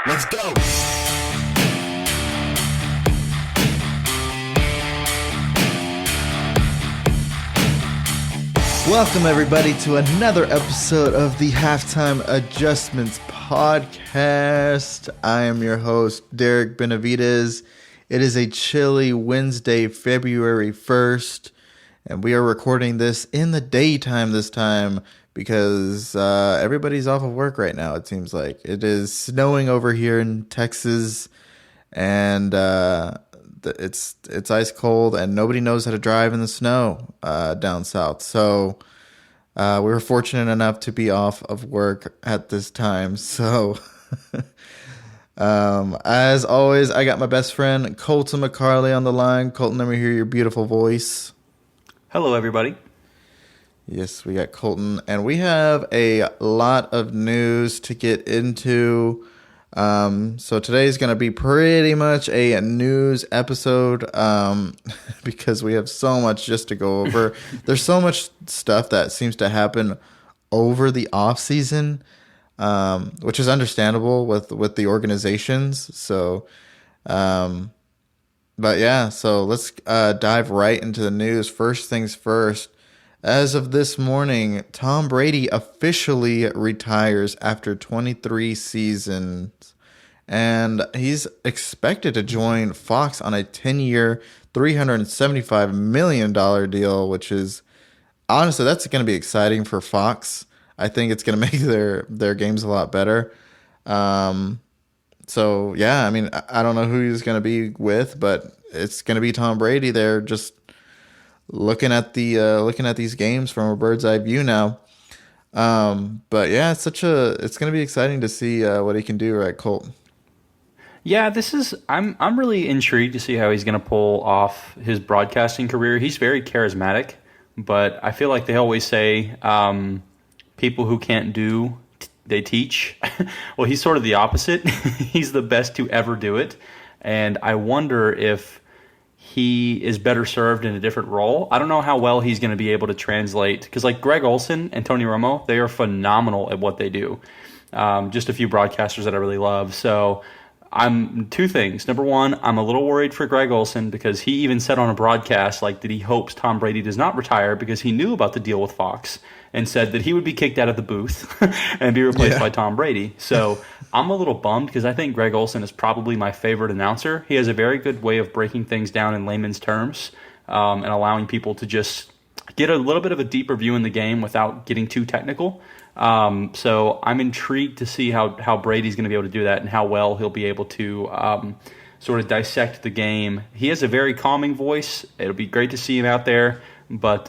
Let's go. Welcome, everybody, to another episode of the Halftime Adjustments Podcast. I am your host, Derek Benavides. It is a chilly Wednesday, February 1st, and we are recording this in the daytime this time because everybody's off of work right now, it seems like. It is snowing over here in Texas, and it's ice cold, and nobody knows how to drive in the snow down south. So we were fortunate enough to be off of work at this time. So as always, I got my best friend Colton McCarley on the line. Colton, let me hear your beautiful voice. Hello, everybody. Yes, we got Colton, and we have a lot of news to get into. So today's going to be pretty much a news episode, because we have so much just to go over. There's so much stuff that seems to happen over the off season, which is understandable with the organizations. So, but yeah, so let's, dive right into the news. First things first. As of this morning, Tom Brady officially retires after 23 seasons, and he's expected to join Fox on a 10-year, $375 million deal, which is, honestly, that's going to be exciting for Fox. I think it's going to make their games a lot better. So, yeah, I mean, I don't know who he's going to be with, but it's going to be Tom Brady there, just looking at these games from a bird's eye view now. But yeah, it's going to be exciting to see what he can do, right, Colt? Yeah, I'm really intrigued to see how he's going to pull off his broadcasting career. He's very charismatic, but I feel like they always say people who can't do, they teach. Well, he's sort of the opposite. He's the best to ever do it, and I wonder if he is better served in a different role. I don't know how well he's going to be able to translate, because like Greg Olsen and Tony Romo, they are phenomenal at what they do. Just a few broadcasters that I really love. So I'm two things. Number one, I'm a little worried for Greg Olsen, because he even said on a broadcast like that he hopes Tom Brady does not retire because he knew about the deal with Fox, and said that he would be kicked out of the booth and be replaced by Tom Brady. So I'm a little bummed, because I think Greg Olsen is probably my favorite announcer. He has a very good way of breaking things down in layman's terms, and allowing people to just get a little bit of a deeper view in the game without getting too technical. So I'm intrigued to see how Brady's going to be able to do that, and how well he'll be able to sort of dissect the game. He has a very calming voice. It'll be great to see him out there. But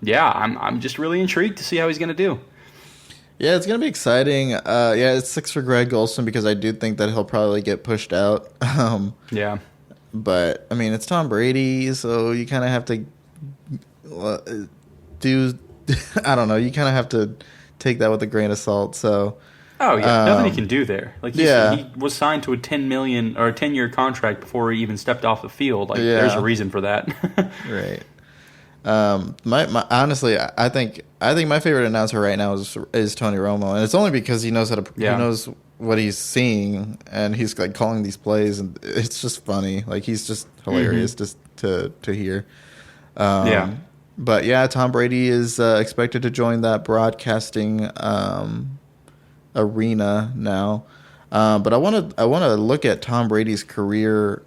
yeah, I'm just really intrigued to see how he's going to do. Yeah, it's going to be exciting. Yeah, it sucks for Greg Olsen, because I do think that he'll probably get pushed out. Yeah. But, I mean, it's Tom Brady, so you kind of have to I don't know, you kind of have to take that with a grain of salt. So, oh yeah, nothing he can do there. Like he was signed to a $10 million or a 10-year contract before he even stepped off the field. Like there's a reason for that. Right. My honestly, I think my favorite announcer right now is Tony Romo, and it's only because he knows he knows what he's seeing, and he's like calling these plays, and it's just funny. Like he's just hilarious just to hear. But yeah, Tom Brady is expected to join that broadcasting arena now. But I want to look at Tom Brady's career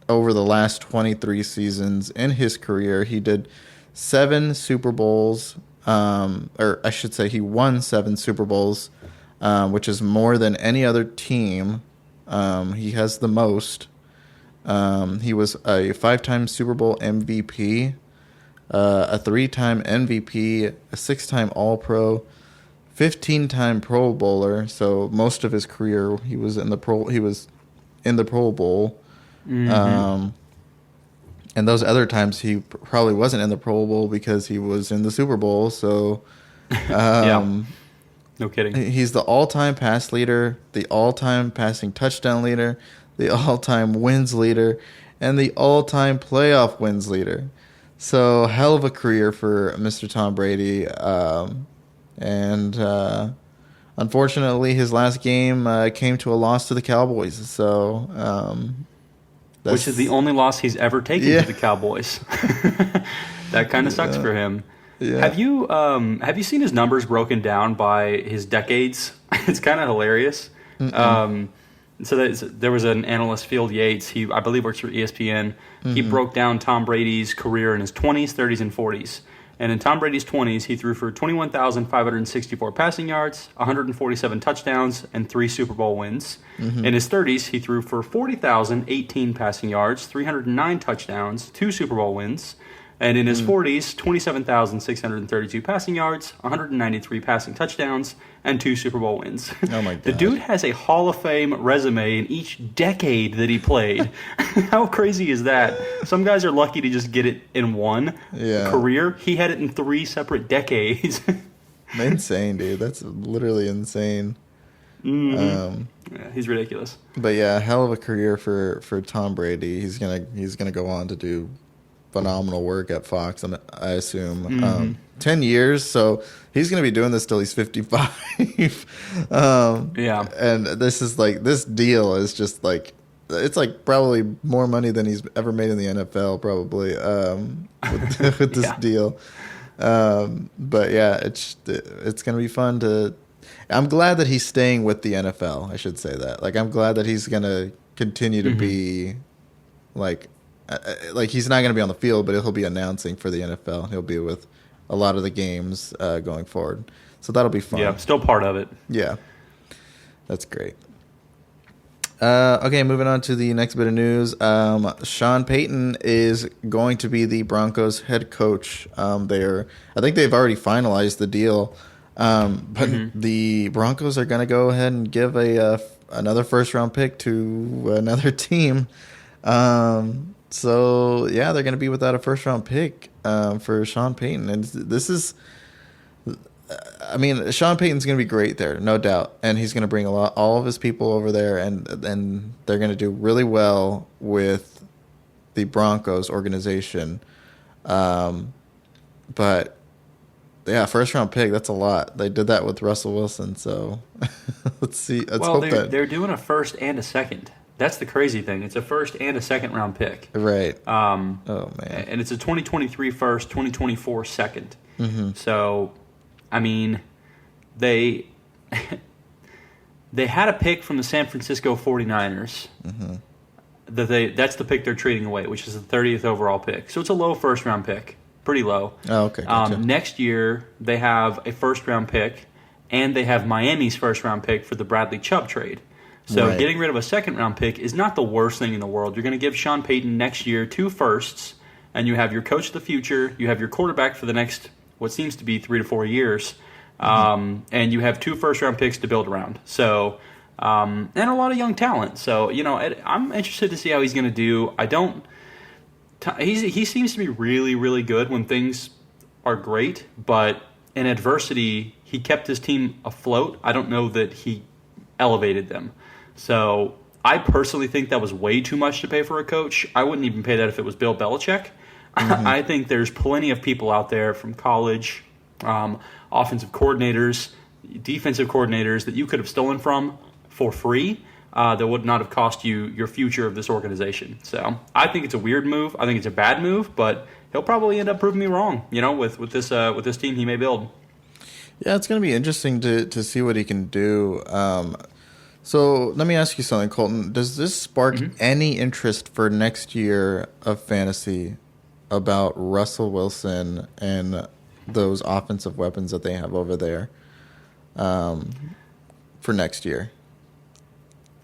over the last 23 seasons. In his career, he did 7 Super Bowls, or I should say he won 7 Super Bowls, which is more than any other team. He has the most. He was a 5-time Super Bowl MVP, a 3-time MVP, a 6-time All-Pro, 15-time Pro Bowler. So most of his career, he was in the Pro Bowl. Mm-hmm. And those other times he probably wasn't in the Pro Bowl because he was in the Super Bowl. So, no kidding. He's the all-time pass leader, the all-time passing touchdown leader, the all-time wins leader, and the all-time playoff wins leader. So, hell of a career for Mr. Tom Brady. And unfortunately, his last game came to a loss to the Cowboys. So, which is the only loss he's ever taken to the Cowboys. That kind of sucks for him. Yeah. Have you seen his numbers broken down by his decades? It's kind of hilarious. So there was an analyst, Field Yates. He, I believe, works for ESPN. He broke down Tom Brady's career in his 20s, 30s, and 40s. And in Tom Brady's 20s, he threw for 21,564 passing yards, 147 touchdowns, and 3 Super Bowl wins. In his 30s, he threw for 40,018 passing yards, 309 touchdowns, 2 Super Bowl wins. And in his 40s, 27,632 passing yards, 193 passing touchdowns, and 2 Super Bowl wins. Oh my God. The dude has a Hall of Fame resume in each decade that he played. How crazy is that? Some guys are lucky to just get it in one career. He had it in 3 separate decades. Insane, dude. That's literally insane. Yeah, he's ridiculous. But yeah, hell of a career for Tom Brady. He's gonna go on to do phenomenal work at Fox, I assume. 10 years, so he's going to be doing this till he's 55. And this deal is just like, it's like probably more money than he's ever made in the NFL, probably, with this deal. But yeah, it's going to be fun I'm glad that he's staying with the NFL. I should say that. Like, I'm glad that he's going to continue to be like he's not going to be on the field, but he'll be announcing for the NFL. He'll be with a lot of the games going forward. So that'll be fun. Yeah, still part of it. Yeah. That's great. Okay, moving on to the next bit of news. Sean Payton is going to be the Broncos head coach. I think they've already finalized the deal. But the Broncos are going to go ahead and give another first-round pick to another team. So, yeah, they're going to be without a first-round pick for Sean Payton. And this is, I mean, Sean Payton's going to be great there, no doubt. And he's going to bring all of his people over there, and they're going to do really well with the Broncos organization. But, yeah, first-round pick, that's a lot. They did that with Russell Wilson, so let's see. Let's hope they're doing a first and a second. That's the crazy thing. It's a first and a second round pick. Right. Oh, man. And it's a 2023 first, 2024 second. So, I mean, they had a pick from the San Francisco 49ers. That's the pick they're trading away, which is the 30th overall pick. So it's a low first round pick. Pretty low. Oh, okay. Gotcha. Next year, they have a first round pick, and they have Miami's first round pick for the Bradley Chubb trade. So getting rid of a second-round pick is not the worst thing in the world. You're going to give Sean Payton next year 2 firsts, and you have your coach of the future, you have your quarterback for the next, what seems to be 3 to 4 years, and you have 2 first-round picks to build around. So, and a lot of young talent. So, I'm interested to see how he's going to do. He seems to be really, really good when things are great, but in adversity, he kept his team afloat. I don't know that he elevated them. So I personally think that was way too much to pay for a coach. I wouldn't even pay that if it was Bill Belichick. I think there's plenty of people out there from college, offensive coordinators, defensive coordinators that you could have stolen from for free that would not have cost you your future of this organization. So I think it's a weird move. I think it's a bad move, but he'll probably end up proving me wrong, with this team he may build. Yeah, it's going to be interesting to see what he can do. So let me ask you something, Colton. Does this spark any interest for next year of fantasy about Russell Wilson and those offensive weapons that they have over there for next year?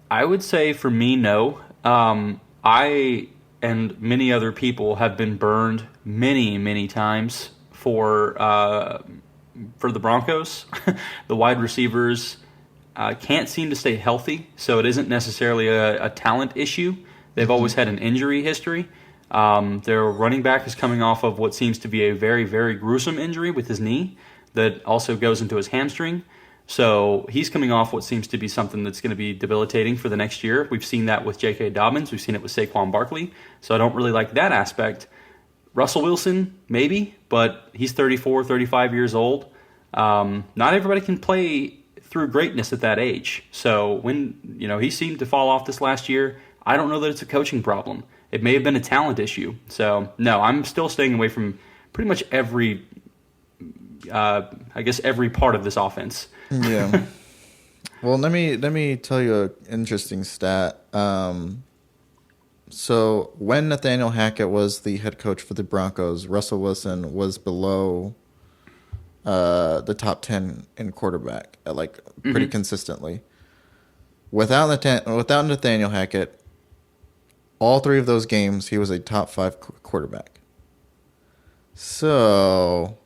I would say for me, no. I and many other people have been burned many, many times for the Broncos. The wide receivers can't seem to stay healthy, so it isn't necessarily a talent issue. They've always had an injury history. Their running back is coming off of what seems to be a very, very gruesome injury with his knee that also goes into his hamstring. So he's coming off what seems to be something that's going to be debilitating for the next year. We've seen that with J.K. Dobbins. We've seen it with Saquon Barkley. So I don't really like that aspect. Russell Wilson, maybe, but he's 34, 35 years old. Not everybody can play through greatness at that age. So when, he seemed to fall off this last year, I don't know that it's a coaching problem. It may have been a talent issue. So no, I'm still staying away from pretty much every part of this offense. Yeah. Well, let me tell you an interesting stat. So when Nathaniel Hackett was the head coach for the Broncos, Russell Wilson was below the top 10 in quarterback, pretty consistently. Without Nathaniel Hackett, all 3 of those games, he was a top 5 quarterback. So,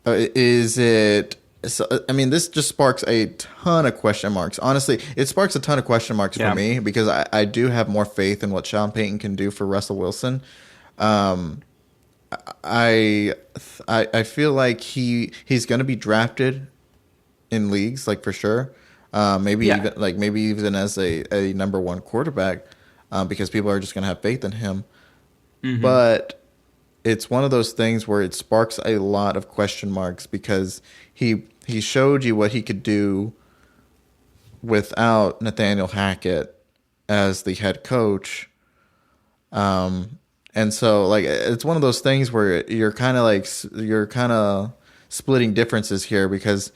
is it? So, I mean, this just sparks a ton of question marks. Honestly, it sparks a ton of question marks for me because I do have more faith in what Sean Payton can do for Russell Wilson. I feel like he's going to be drafted in leagues, like, for sure. Maybe even as a number 1 quarterback, because people are just going to have faith in him. Mm-hmm. But it's one of those things where it sparks a lot of question marks because he showed you what he could do without Nathaniel Hackett as the head coach. And so, like, it's one of those things where you're kind of splitting differences here because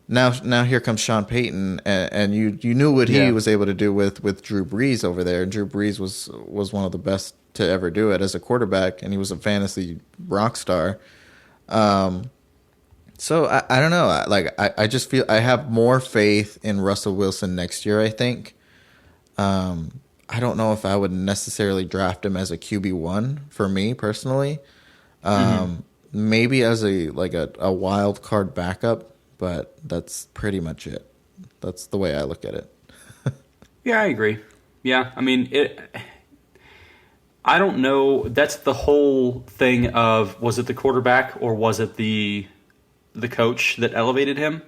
now here comes Sean Payton, and you knew what he was able to do with Drew Brees over there. And Drew Brees was one of the best to ever do it as a quarterback, and he was a fantasy rock star. So I don't know. I just feel I have more faith in Russell Wilson next year, I think. I don't know if I would necessarily draft him as a QB1 for me personally. Maybe as a wild card backup, but that's pretty much it. That's the way I look at it. Yeah, I agree. Yeah, I mean, I don't know. That's the whole thing of, was it the quarterback or was it the coach that elevated him?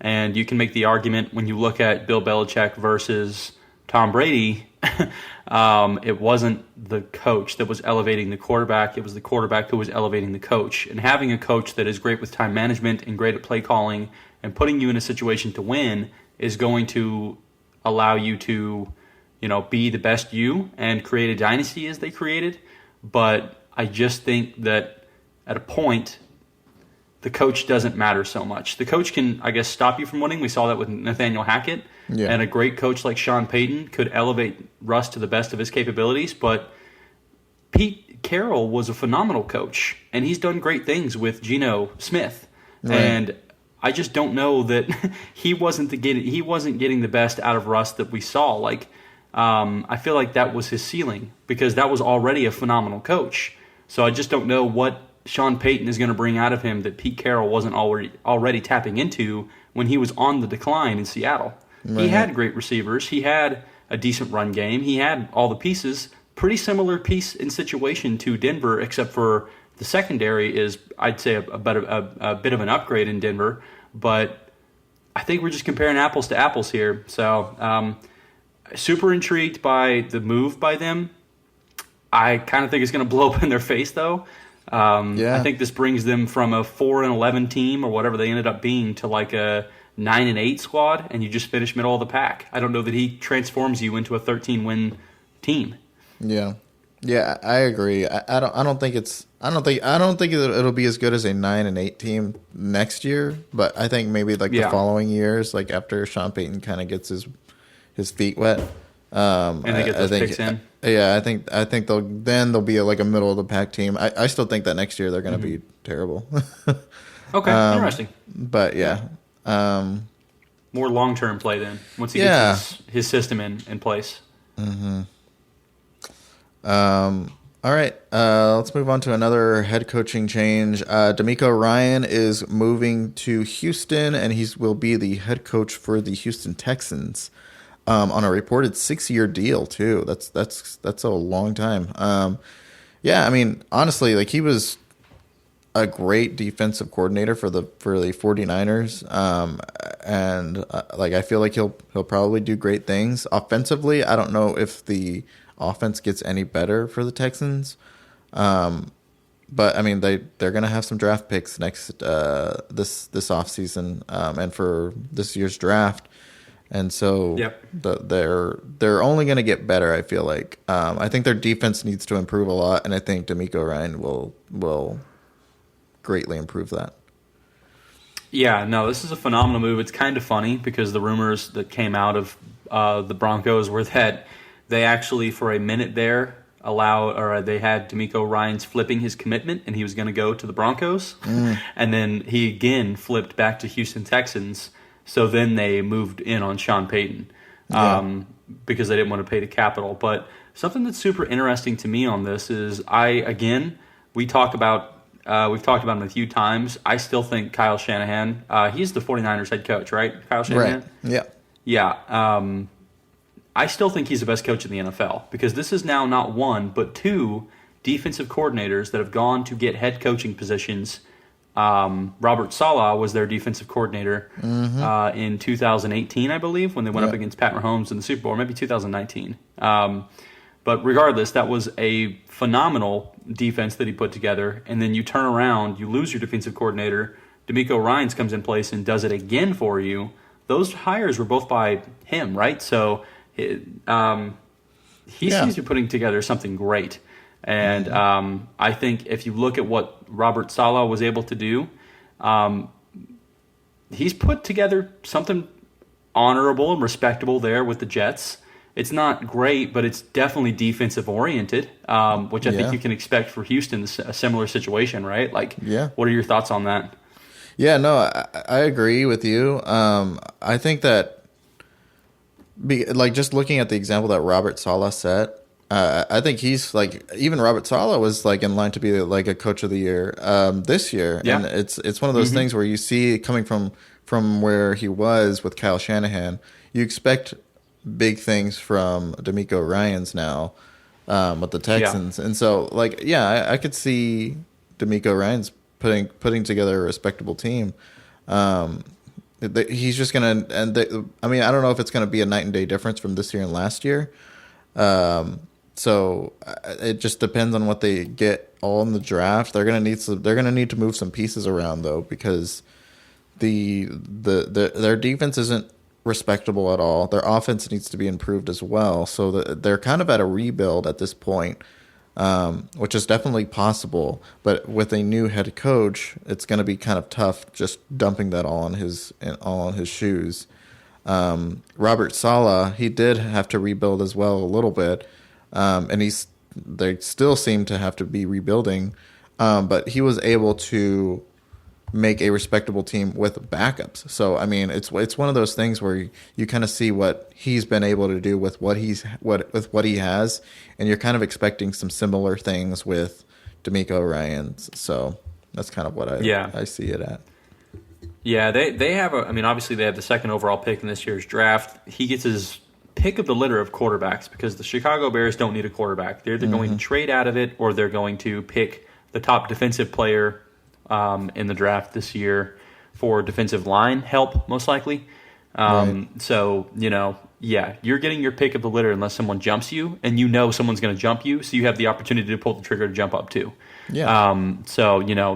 And you can make the argument when you look at Bill Belichick versus Tom Brady, it wasn't the coach that was elevating the quarterback. It was the quarterback who was elevating the coach. And having a coach that is great with time management and great at play calling and putting you in a situation to win is going to allow you to, be the best you and create a dynasty as they created. But I just think that at a point, the coach doesn't matter so much. The coach can, I guess, stop you from winning. We saw that with Nathaniel Hackett. Yeah. And a great coach like Sean Payton could elevate Russ to the best of his capabilities. But Pete Carroll was a phenomenal coach, and he's done great things with Geno Smith. Right. And I just don't know that he wasn't getting the best out of Russ that we saw. I feel like that was his ceiling because that was already a phenomenal coach. So I just don't know what Sean Payton is going to bring out of him that Pete Carroll wasn't already tapping into when he was on the decline in Seattle. Right. He had great receivers. He had a decent run game. He had all the pieces. Pretty similar piece in situation to Denver, except for the secondary is, I'd say, a bit of an upgrade in Denver. But I think we're just comparing apples to apples here. So super intrigued by the move by them. I kind of think it's going to blow up in their face, though. I think this brings them from a 4-11 team or whatever they ended up being to like a 9-8 squad, and you just finish middle of the pack. I don't know that he transforms you into a 13-win team. Yeah, I agree. I don't think it'll be as good as a 9-8 team next year, but I think maybe the following years, like after Sean Payton kind of gets his feet wet, and they get those picks in. Yeah, I think they'll be like a middle of the pack team. I still think that next year they're going to be terrible. Okay, interesting. But yeah. More long-term play then, once he gets his system in place. Mm-hmm. All right, let's move on to another head coaching change. DeMeco Ryan is moving to Houston, and he will be the head coach for the Houston Texans on a reported 6-year deal too. That's a long time. I mean, honestly, he was a great defensive coordinator for the 49ers. And I feel like he'll probably do great things offensively. I don't know if the offense gets any better for the Texans. but I mean they're going to have some draft picks next this offseason, and for this year's draft. And so Yep. they're only going to get better, I feel like. I think their defense needs to improve a lot, and I think D'Amico Ryan will greatly improve that. Yeah, no, this is a phenomenal move. It's kind of funny because the rumors that came out of the Broncos were that they actually, for a minute there, they had D'Amico Ryans flipping his commitment, and he was going to go to the Broncos, and then he again flipped back to Houston Texans. So then they moved in on Sean Payton because they didn't want to pay the capital. But something that's super interesting to me on this is we've talked about him a few times. I still think Kyle Shanahan, he's the 49ers head coach, right? Kyle Shanahan? Right. Yeah. Yeah. I still think he's the best coach in the NFL because this is now not one, but two defensive coordinators that have gone to get head coaching positions. Robert Saleh was their defensive coordinator in 2018, I believe, when they went up against Pat Mahomes in the Super Bowl, or maybe 2019. But regardless, that was a phenomenal defense that he put together. And then you turn around, you lose your defensive coordinator. D'Amico Ryans comes in place and does it again for you. Those hires were both by him, right? So he seems to be putting together something great. And I think if you look at what Robert Saleh was able to do, he's put together something honorable and respectable there with the Jets. It's not great, but it's definitely defensive oriented, which I think you can expect for Houston, a similar situation, right? What are your thoughts on that? Yeah, no, I agree with you. I think that, just looking at the example that Robert Saleh set, I think he's even Robert Saleh was in line to be a coach of the year this year, and it's one of those things where you see coming from where he was with Kyle Shanahan, you expect big things from D'Amico Ryans now with the Texans, and so I could see D'Amico Ryans putting together a respectable team. He's just gonna, I don't know if it's gonna be a night and day difference from this year and last year. So it just depends on what they get all in the draft. They're gonna need to move some pieces around though, because their defense isn't respectable at all. Their offense needs to be improved as well. So they're kind of at a rebuild at this point, which is definitely possible. But with a new head coach, it's going to be kind of tough just dumping that all on his shoes. Robert Saleh, he did have to rebuild as well a little bit, and they still seem to have to be rebuilding, but he was able to make a respectable team with backups. So it's one of those things where you kind of see what he's been able to do with what he has, and you're kind of expecting some similar things with D'Amico Ryans. So that's kind of what I see it at. Yeah, they have obviously they have the second overall pick in this year's draft. He gets his pick of the litter of quarterbacks because the Chicago Bears don't need a quarterback. They're either going to trade out of it or they're going to pick the top defensive player in the draft this year for defensive line help, most likely. Right. So, you're getting your pick of the litter unless someone jumps you, and someone's going to jump you, so you have the opportunity to pull the trigger to jump up too. Yeah.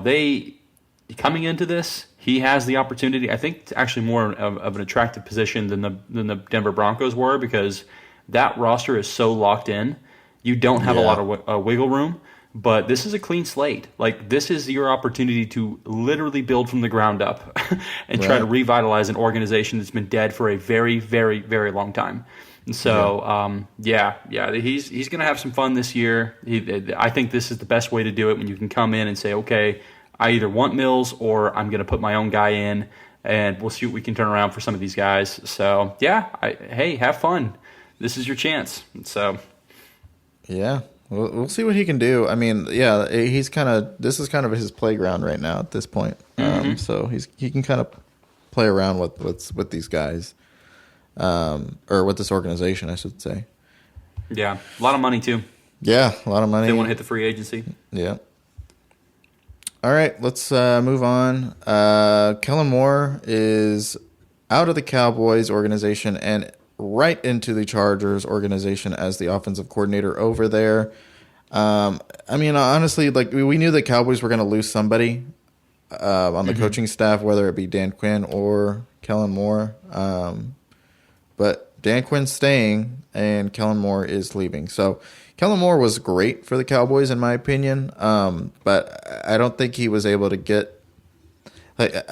They coming into this, he has the opportunity. I think it's actually more of an attractive position than the Denver Broncos were, because that roster is so locked in. You don't have a lot of wiggle room. But this is a clean slate. This is your opportunity to literally build from the ground up and try to revitalize an organization that's been dead for a very, very, very long time. And so, he's going to have some fun this year. I think this is the best way to do it, when you can come in and say, okay, I either want Mills or I'm going to put my own guy in, and we'll see what we can turn around for some of these guys. So, hey, have fun. This is your chance. So, yeah. We'll see what he can do. This is kind of his playground right now at this point. So he can kind of play around with these guys, or with this organization, I should say. Yeah, a lot of money too. Yeah, a lot of money. They want to hit the free agency. Yeah. All right, let's move on. Kellen Moore is out of the Cowboys organization and right into the Chargers organization as the offensive coordinator over there. I mean, honestly, like we knew the Cowboys were going to lose somebody on the coaching staff, whether it be Dan Quinn or Kellen Moore. But Dan Quinn's staying and Kellen Moore is leaving. So Kellen Moore was great for the Cowboys, in my opinion. But I don't think he was able to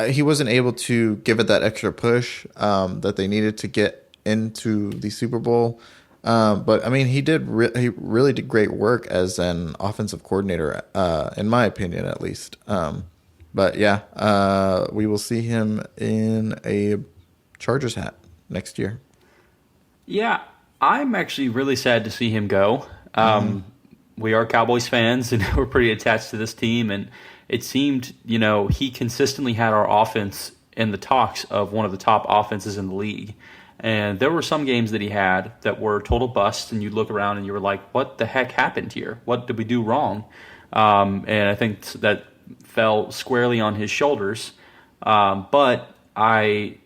he wasn't able to give it that extra push that they needed to get into the Super Bowl. But I mean, he really did great work as an offensive coordinator, in my opinion, at least. But yeah, we will see him in a Chargers hat next year. Yeah, I'm actually really sad to see him go. We are Cowboys fans, and we're pretty attached to this team. And it seemed, he consistently had our offense in the talks of one of the top offenses in the league. And there were some games that he had that were total busts, and you look around and you were like, what the heck happened here? What did we do wrong? And I think that fell squarely on his shoulders. But I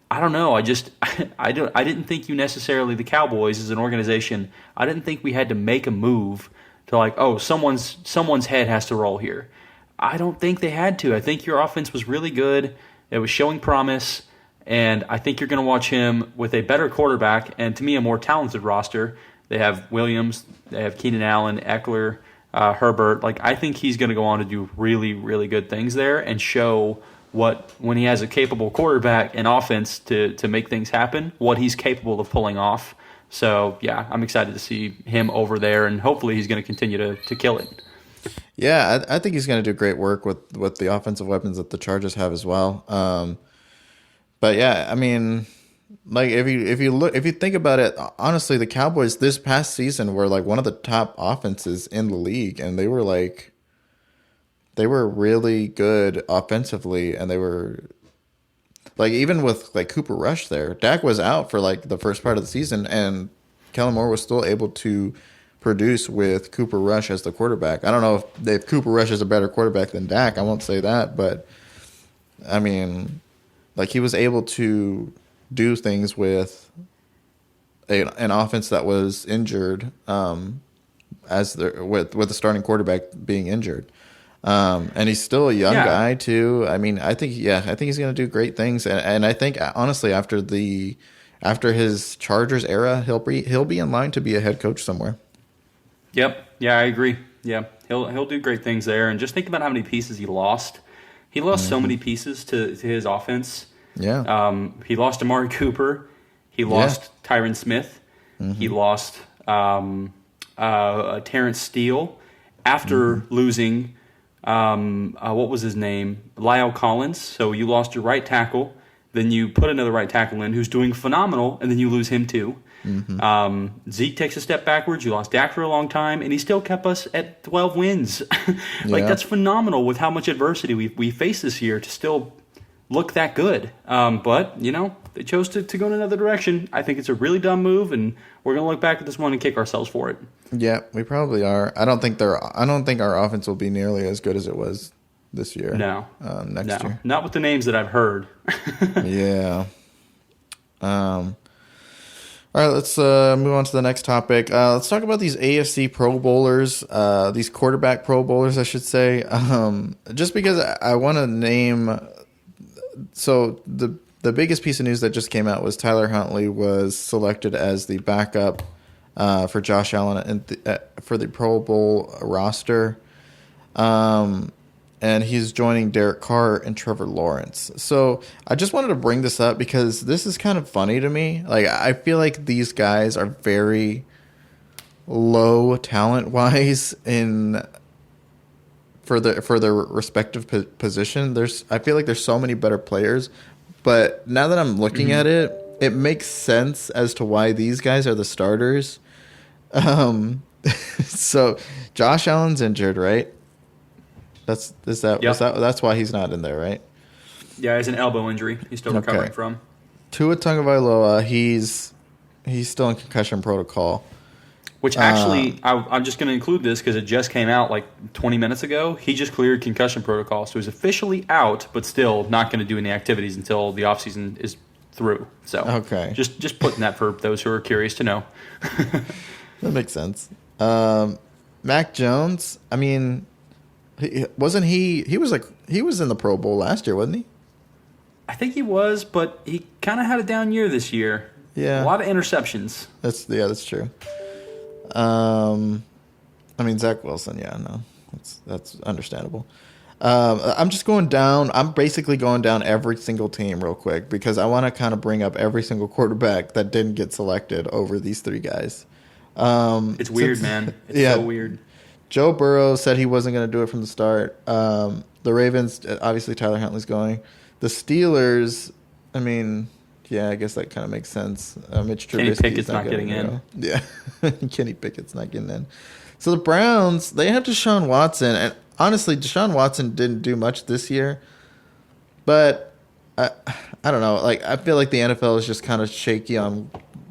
don't know. I didn't think the Cowboys as an organization, I didn't think we had to make a move to like, oh, someone's head has to roll here. I don't think they had to. I think your offense was really good. It was showing promise, and I think you're going to watch him with a better quarterback and, to me, a more talented roster. They have Williams, they have Keenan Allen, Eckler, Herbert. Like, I think he's going to go on to do really, really good things there and show when he has a capable quarterback and offense to make things happen, what he's capable of pulling off. So, yeah, I'm excited to see him over there, and hopefully he's going to continue to kill it. Yeah, I think he's going to do great work with the offensive weapons that the Chargers have as well. But yeah, I mean, like if you think about it, honestly, the Cowboys this past season were like one of the top offenses in the league, and they were really good offensively, and they were like, even with like Cooper Rush there, Dak was out for like the first part of the season, and Kellen Moore was still able to produce with Cooper Rush as the quarterback. I don't know if Cooper Rush is a better quarterback than Dak. I won't say that, but I mean, like, he was able to do things with an offense that was injured, with the starting quarterback being injured. And he's still a young guy too. I mean, I think he's going to do great things. And I think, honestly, after his Chargers era, he'll be in line to be a head coach somewhere. Yep. Yeah, I agree. Yeah, he'll do great things there. And just think about how many pieces he lost. He lost so many pieces to his offense. Yeah. He lost Amari Cooper. He lost Tyron Smith. He lost Terrence Steele after losing what was his name? Lyle Collins. So you lost your right tackle. Then you put another right tackle in who's doing phenomenal, and then you lose him too. Zeke takes a step backwards. You lost Dak for a long time, and he still kept us at 12 wins. That's phenomenal with how much adversity we faced this year to still look that good. But, they chose to go in another direction. I think it's a really dumb move, and we're going to look back at this one and kick ourselves for it. Yeah, we probably are. I don't think our offense will be nearly as good as it was this year. No. Next year. Not with the names that I've heard. Yeah. All right, let's move on to the next topic. Let's talk about these AFC Pro Bowlers, these quarterback Pro Bowlers, I should say. Just because I want to name... So the biggest piece of news that just came out was Tyler Huntley was selected as the backup for Josh Allen for the Pro Bowl roster. And he's joining Derek Carr and Trevor Lawrence. So I just wanted to bring this up because this is kind of funny to me. Like, I feel like these guys are very low talent-wise for their respective position. I feel like there's so many better players, but now that I'm looking at it, it makes sense as to why these guys are the starters. So Josh Allen's injured, right? That's why he's not in there, right? Yeah, it's an elbow injury. He's still recovering from. Tua Tagovailoa, he's still in concussion protocol. Which actually, I'm just going to include this because it just came out like 20 minutes ago. He just cleared concussion protocol, so he's officially out, but still not going to do any activities until the offseason is through. So just putting that for those who are curious to know. That makes sense. Mac Jones, I mean, wasn't he? He was in the Pro Bowl last year, wasn't he? I think he was, but he kind of had a down year this year. Yeah, a lot of interceptions. That's true. I mean, Zach Wilson, yeah, no, that's understandable. I'm just going down. I'm basically going down every single team real quick because I want to kind of bring up every single quarterback that didn't get selected over these three guys. It's weird, man. It's so weird. Joe Burrow said he wasn't going to do it from the start. The Ravens, obviously Tyler Huntley's going. The Steelers, I mean, yeah, I guess that kind of makes sense. Mitch Kenny Trubisky's Pickett's not getting in. Yeah, Kenny Pickett's not getting in. So the Browns, they have Deshaun Watson, and honestly, Deshaun Watson didn't do much this year. But I don't know. Like, I feel like the NFL is just kind of shaky on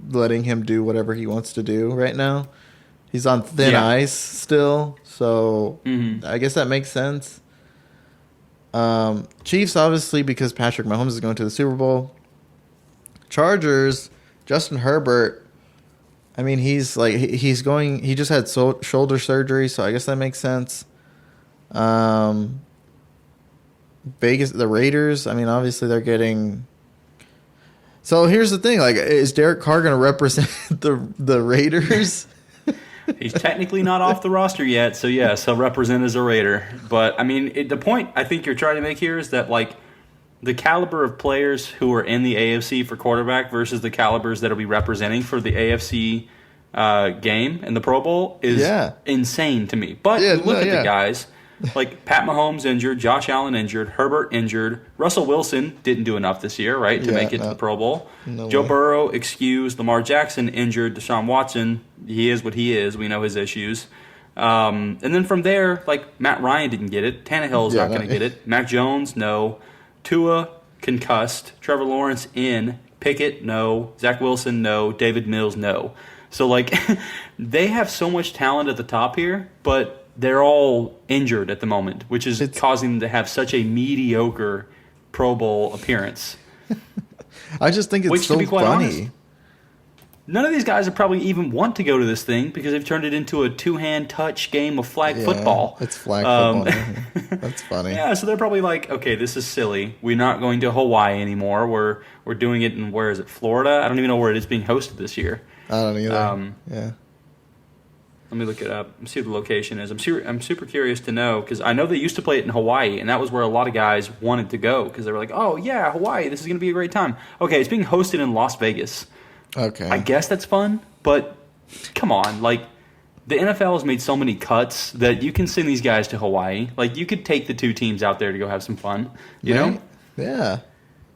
letting him do whatever he wants to do right now. He's on thin ice still, so I guess that makes sense. Chiefs, obviously, because Patrick Mahomes is going to the Super Bowl. Chargers, Justin Herbert. I mean, he's going. He just had shoulder surgery, so I guess that makes sense. Vegas, the Raiders. I mean, obviously they're getting. So here's the thing: like, is Derek Carr going to represent the Raiders? He's technically not off the roster yet, so yes, he'll represent as a Raider. But I mean, the point I think you're trying to make here is that like the caliber of players who are in the AFC for quarterback versus the calibers that'll be representing for the AFC game and the Pro Bowl is insane to me. But look at the guys. Like Pat Mahomes injured, Josh Allen injured, Herbert injured, Russell Wilson didn't do enough this year, right, to make it to the Pro Bowl. Joe Burrow excused, Lamar Jackson injured, Deshaun Watson, he is what he is. We know his issues. And then from there, like Matt Ryan didn't get it, Tannehill's not going to get it, Mac Jones, no, Tua concussed, Trevor Lawrence in, Pickett, no, Zach Wilson, no, David Mills, no. So like they have so much talent at the top here, but they're all injured at the moment, which is causing them to have such a mediocre Pro Bowl appearance. I just think it's so funny. Honest, none of these guys would probably even want to go to this thing because they've turned it into a two-hand touch game of flag football. It's flag football. That's funny. Yeah, so they're probably like, okay, this is silly. We're not going to Hawaii anymore. We're doing it in, where is it, Florida? I don't even know where it is being hosted this year. I don't either. Let me look it up and see what the location is. I'm super curious to know because I know they used to play it in Hawaii, and that was where a lot of guys wanted to go because they were like, oh, yeah, Hawaii, this is going to be a great time. Okay, it's being hosted in Las Vegas. Okay. I guess that's fun, but come on. Like, the NFL has made so many cuts that you can send these guys to Hawaii. Like, you could take the two teams out there to go have some fun, you know? Yeah.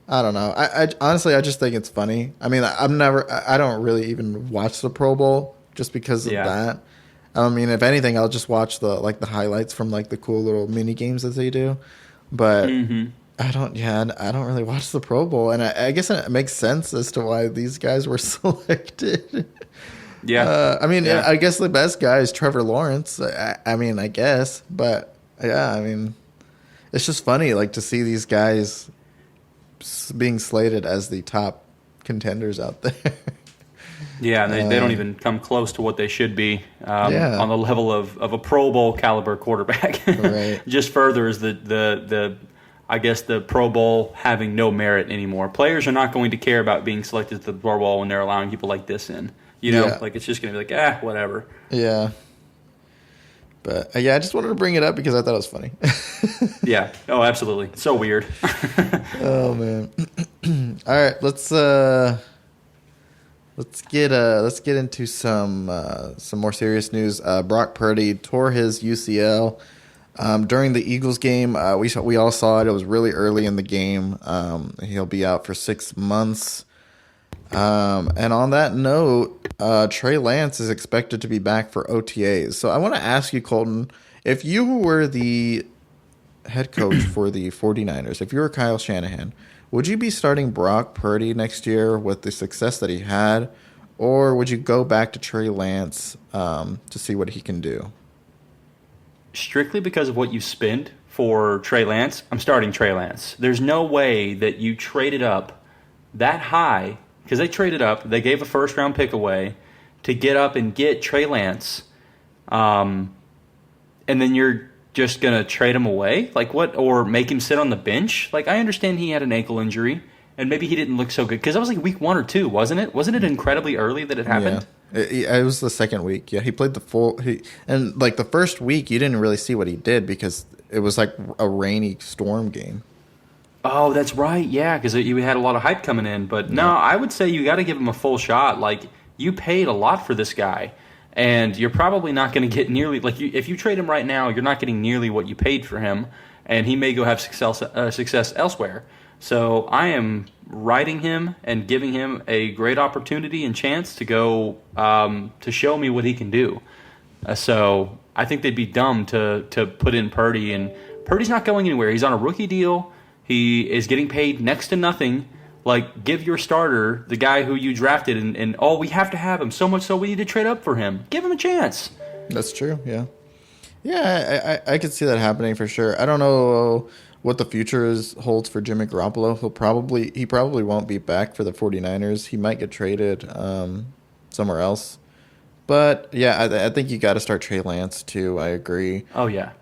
I don't know. I honestly, I just think it's funny. I mean, I don't really even watch the Pro Bowl just because of that. I mean, if anything, I'll just watch the highlights from like the cool little mini games that they do. But I don't really watch the Pro Bowl, and I guess it makes sense as to why these guys were selected. I mean, I guess the best guy is Trevor Lawrence. I mean, I guess, but yeah, I mean, it's just funny like to see these guys being slated as the top contenders out there. Yeah, they don't even come close to what they should be on the level of a Pro Bowl caliber quarterback. Right. Just furthers the I guess the Pro Bowl having no merit anymore. Players are not going to care about being selected to the Pro Bowl when they're allowing people like this in. You know, like it's just going to be like, whatever. Yeah. But I just wanted to bring it up because I thought it was funny. Yeah. Oh, absolutely. So weird. Oh man. All right, let's get into some more serious news. Brock Purdy tore his UCL during the Eagles game. We all saw it. It was really early in the game. He'll be out for 6 months. And on that note, Trey Lance is expected to be back for OTAs. So I want to ask you, Colton, if you were the head coach for the 49ers, if you were Kyle Shanahan, would you be starting Brock Purdy next year with the success that he had, or would you go back to Trey Lance to see what he can do? Strictly because of what you spent for Trey Lance, I'm starting Trey Lance. There's no way that you traded up that high, because they traded up, they gave a first-round pick away to get up and get Trey Lance, and then you're just gonna trade him away, like what, or make him sit on the bench? Like I understand he had an ankle injury, and maybe he didn't look so good because that was like week 1 or 2, wasn't it? Wasn't it incredibly early that it happened? Yeah, it was the second week. Yeah, he played the full. And like the first week, you didn't really see what he did because it was like a rainy storm game. Oh, that's right. Yeah, because you had a lot of hype coming in. But no, I would say you got to give him a full shot. Like you paid a lot for this guy, and you're probably not going to get nearly like if you trade him right now, you're not getting nearly what you paid for him, and he may go have success elsewhere. So I am writing him and giving him a great opportunity and chance to go to show me what he can do. So I think they'd be dumb to put in Purdy, and Purdy's not going anywhere. He's on a rookie deal. He is getting paid next to nothing. Like, give your starter, the guy who you drafted, and oh, we have to have him so much so we need to trade up for him. Give him a chance. That's true, yeah. Yeah, I could see that happening for sure. I don't know what the future holds for Jimmy Garoppolo. He probably won't be back for the 49ers. He might get traded somewhere else. But, yeah, I think you got to start Trey Lance, too. I agree. Oh, yeah.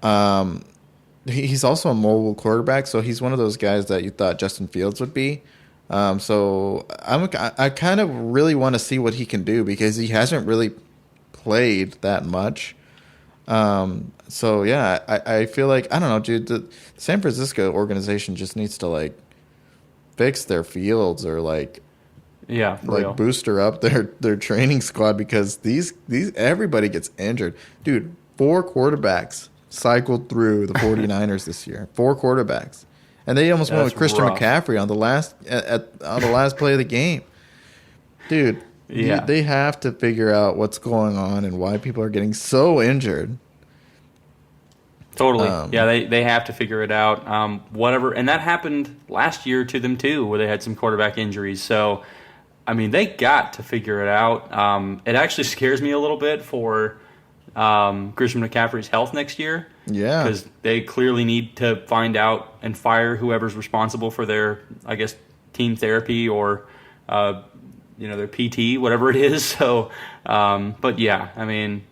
He's also a mobile quarterback, so he's one of those guys that you thought Justin Fields would be. So I kind of really want to see what he can do because he hasn't really played that much. So yeah, I feel like, I don't know, dude, the San Francisco organization just needs to like fix their fields or like real. booster up their training squad because these everybody gets injured. Dude, 4 quarterbacks cycled through the 49ers this year. 4 quarterbacks. And they almost went with Christian McCaffrey on the last on the last play of the game. Dude, they have to figure out what's going on and why people are getting so injured. Totally. They have to figure it out. Whatever. And that happened last year to them too, where they had some quarterback injuries. So, I mean, they got to figure it out. It actually scares me a little bit for Christian McCaffrey's health next year. Yeah. Because they clearly need to find out and fire whoever's responsible for their, I guess, team therapy or, their PT, whatever it is. So, but yeah, I mean,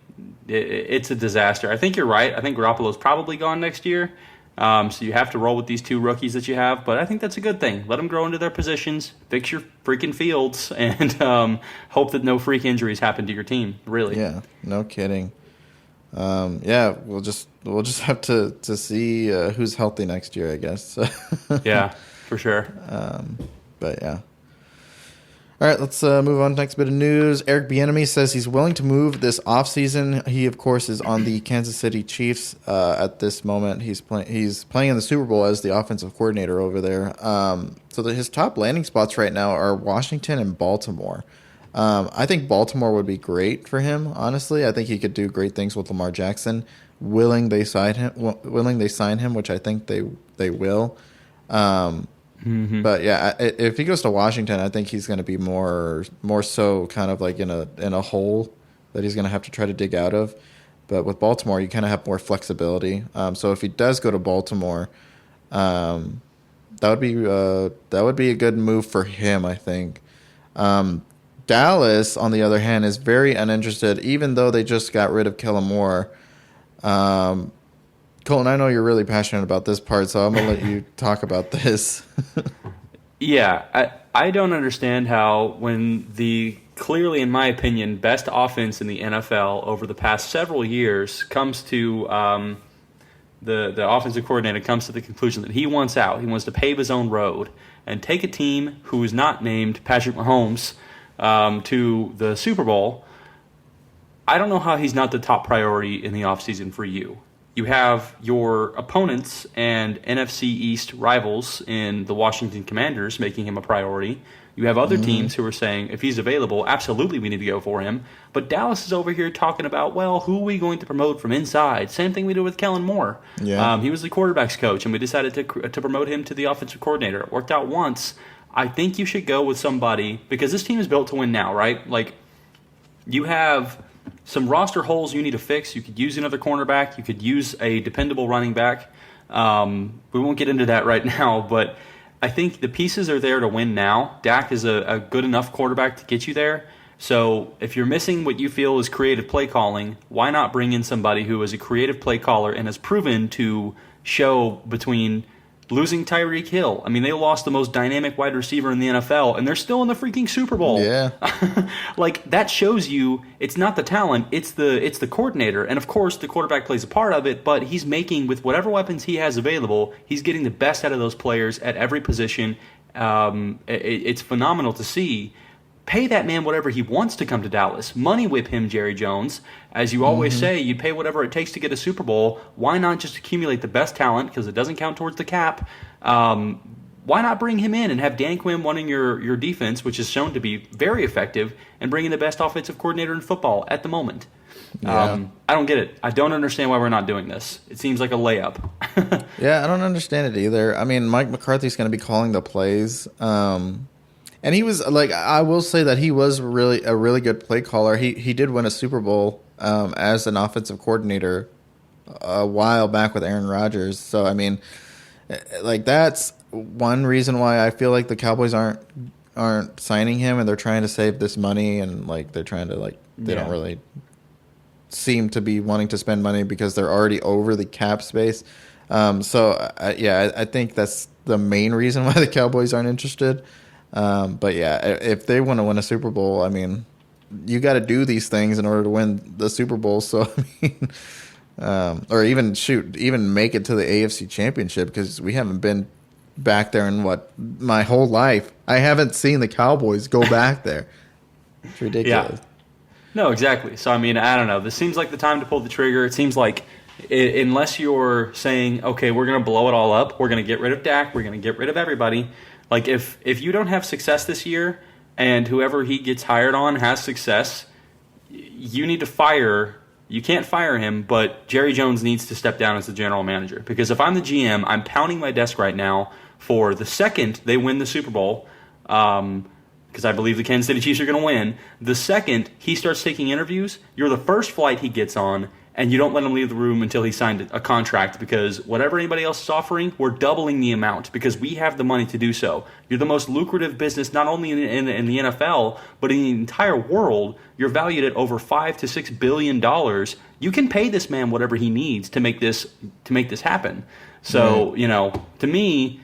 it's a disaster. I think you're right. I think Garoppolo's probably gone next year. So you have to roll with these 2 rookies that you have. But I think that's a good thing. Let them grow into their positions, fix your freaking fields, and hope that no freak injuries happen to your team, really. Yeah, no kidding. We'll just have to see who's healthy next year, I guess. Yeah, for sure. But yeah. All right, let's move on to the next bit of news. Eric Bieniemy says he's willing to move this offseason. He, of course, is on the Kansas City Chiefs at this moment. He's playing in the Super Bowl as the offensive coordinator over there. His top landing spots right now are Washington and Baltimore. I think Baltimore would be great for him, honestly. I think he could do great things with Lamar Jackson. Willing they sign him, which I think they will. But yeah, if he goes to Washington, I think he's going to be more so kind of like in a hole that he's going to have to try to dig out of. But with Baltimore, you kind of have more flexibility. So if he does go to Baltimore, that would be a good move for him, I think. Dallas, on the other hand, is very uninterested, even though they just got rid of Kellen Moore. Colton, I know you're really passionate about this part, so I'm going to let you talk about this. Yeah, I don't understand how when the clearly, in my opinion, best offense in the NFL over the past several years comes to the offensive coordinator comes to the conclusion that he wants out. He wants to pave his own road and take a team who is not named Patrick Mahomes to the Super Bowl. I don't know how he's not the top priority in the offseason for you. You have your opponents and NFC East rivals in the Washington Commanders making him a priority. You have other teams who are saying, if he's available, absolutely we need to go for him. But Dallas is over here talking about, well, who are we going to promote from inside? Same thing we did with Kellen Moore. Yeah. He was the quarterback's coach, and we decided to promote him to the offensive coordinator. It worked out once. I think you should go with somebody, because this team is built to win now, right? Like, you have some roster holes you need to fix. You could use another cornerback. You could use a dependable running back. We won't get into that right now, but I think the pieces are there to win now. Dak is a good enough quarterback to get you there. So if you're missing what you feel is creative play calling, why not bring in somebody who is a creative play caller and has proven to show between losing Tyreek Hill. I mean, they lost the most dynamic wide receiver in the NFL, and they're still in the freaking Super Bowl. Yeah. Like, that shows you it's not the talent, it's the coordinator. And, of course, the quarterback plays a part of it, but he's making, with whatever weapons he has available, he's getting the best out of those players at every position. It's phenomenal to see. Pay that man whatever he wants to come to Dallas. Money whip him, Jerry Jones. As you always say, you pay whatever it takes to get a Super Bowl. Why not just accumulate the best talent, because it doesn't count towards the cap? Why not bring him in and have Dan Quinn running your defense, which is shown to be very effective, and bring in the best offensive coordinator in football at the moment? Yeah. I don't get it. I don't understand why we're not doing this. It seems like a layup. Yeah, I don't understand it either. I mean, Mike McCarthy's going to be calling the plays. And he was, like, I will say that he was really a really good play caller. He did win a Super Bowl as an offensive coordinator a while back with Aaron Rodgers. So, I mean, like, that's one reason why I feel like the Cowboys aren't signing him, and they're trying to save this money, and, like, they're trying to, like, they don't really seem to be wanting to spend money because they're already over the cap space. I think that's the main reason why the Cowboys aren't interested. But yeah, if they want to win a Super Bowl, I mean, you got to do these things in order to win the Super Bowl. So, I mean, or even make it to the AFC Championship, because we haven't been back there in my whole life. I haven't seen the Cowboys go back there. It's ridiculous. Yeah. No, exactly. So, I mean, I don't know. This seems like the time to pull the trigger. It seems like unless you're saying, okay, we're going to blow it all up, we're going to get rid of Dak, we're going to get rid of everybody. Like, if you don't have success this year and whoever he gets hired on has success, you need to fire. You can't fire him, but Jerry Jones needs to step down as the general manager. Because if I'm the GM, I'm pounding my desk right now for the second they win the Super Bowl, because I believe the Kansas City Chiefs are going to win. The second he starts taking interviews, you're the first flight he gets on, and you don't let him leave the room until he signed a contract, because whatever anybody else is offering, we're doubling the amount because we have the money to do so. You're the most lucrative business not only in the NFL, but in the entire world. You're valued at over $5 to $6 billion. You can pay this man whatever he needs to make this happen. So, to me,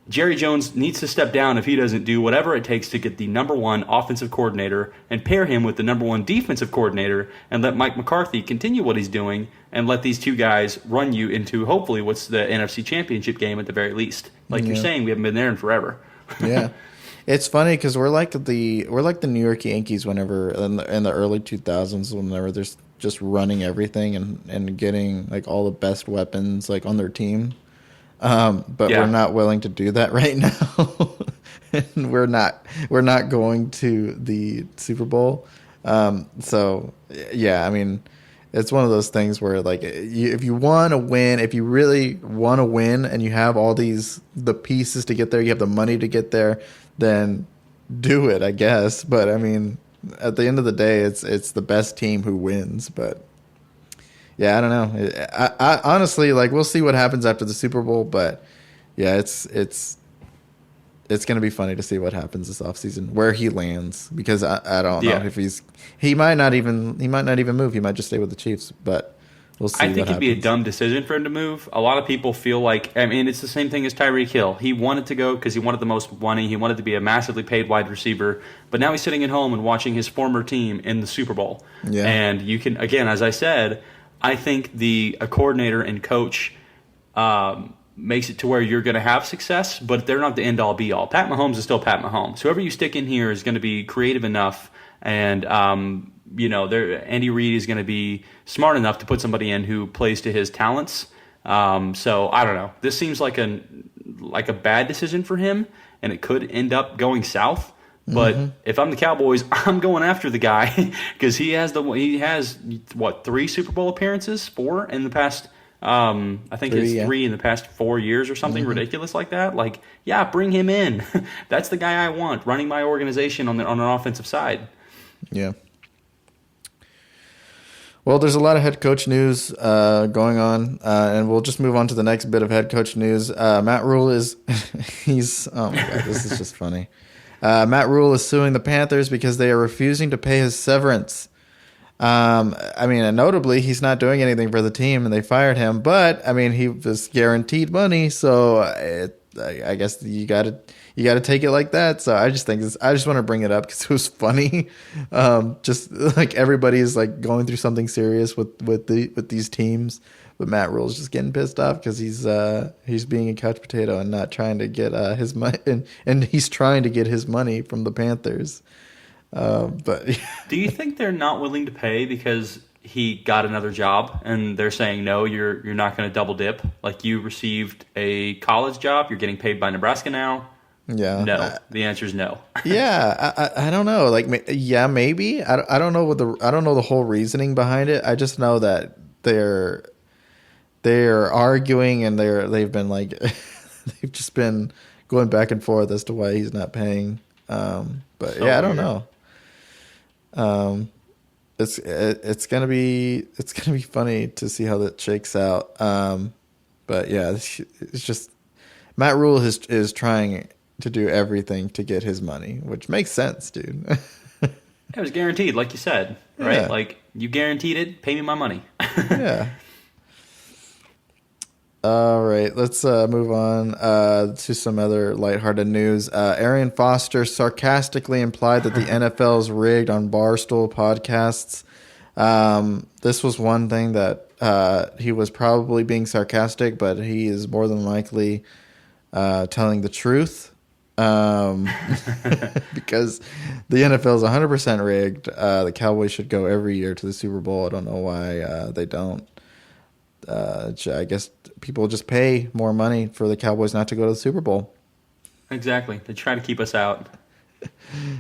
Jerry Jones needs to step down if he doesn't do whatever it takes to get the number one offensive coordinator and pair him with the number one defensive coordinator, and let Mike McCarthy continue what he's doing and let these two guys run you into hopefully what's the NFC Championship game at the very least. Like you're saying, we haven't been there in forever. Yeah. It's funny because we're like the New York Yankees whenever in the early 2000s, whenever they're just running everything and getting like all the best weapons like on their team. But we're not willing to do that right now. And we're not going to the Super Bowl. So yeah, I mean, it's one of those things where like if you want to win, if you really want to win and you have all the pieces to get there, you have the money to get there, then do it, I guess. But I mean, at the end of the day, it's the best team who wins. But yeah, I don't know. I honestly, like, we'll see what happens after the Super Bowl, but yeah, it's going to be funny to see what happens this offseason, where he lands, because I don't know if he might not even move. He might just stay with the Chiefs, but we'll see. I think it'd be a dumb decision for him to move. A lot of people feel like, I mean, it's the same thing as Tyreek Hill. He wanted to go because he wanted the most money. He wanted to be a massively paid wide receiver, but now he's sitting at home and watching his former team in the Super Bowl. Yeah. And you can, again, as I said, I think a coordinator and coach makes it to where you're going to have success, but they're not the end-all, be-all. Pat Mahomes is still Pat Mahomes. Whoever you stick in here is going to be creative enough, and Andy Reid is going to be smart enough to put somebody in who plays to his talents. So I don't know. This seems like a bad decision for him, and it could end up going south. But if I'm the Cowboys, I'm going after the guy because he has 3 Super Bowl appearances, 4 in the past. I think it's 3 in the past 4 years or something ridiculous like that. Like, yeah, bring him in. That's the guy I want running my organization on an offensive side. Yeah. Well, there's a lot of head coach news going on, and we'll just move on to the next bit of head coach news. Matt Rule he's oh my god, this is just funny. Matt Rule is suing the Panthers because they are refusing to pay his severance. I mean, and notably, he's not doing anything for the team, and they fired him. But I mean, he was guaranteed money, so I guess you got to take it like that. So I just want to bring it up because it was funny. Just like everybody's like going through something serious with these teams, but Matt Rule's just getting pissed off because he's being a couch potato and not trying to get his money, and he's trying to get his money from the Panthers. But do you think they're not willing to pay because he got another job and they're saying no, you're not going to double dip? Like, you received a college job, you're getting paid by Nebraska now. Yeah, no. The answer is no. Yeah, I don't know. Like, yeah, maybe. I don't know I don't know the whole reasoning behind it. I just know that they're arguing and they've been like they've just been going back and forth as to why he's not paying. But so yeah, I don't know. It's gonna be funny to see how that shakes out. But yeah, it's just Matt Rule is trying to do everything to get his money, which makes sense, dude. It was guaranteed, like you said, right? Yeah. Like, you guaranteed it, pay me my money. Yeah. All right, let's move on to some other lighthearted news. Arian Foster sarcastically implied that the NFL's rigged on Barstool podcasts. This was one thing that he was probably being sarcastic, but he is more than likely telling the truth. Because the NFL is 100% rigged. The Cowboys should go every year to the Super Bowl. I don't know why they don't. I guess people just pay more money for the Cowboys not to go to the Super Bowl. Exactly. They try to keep us out.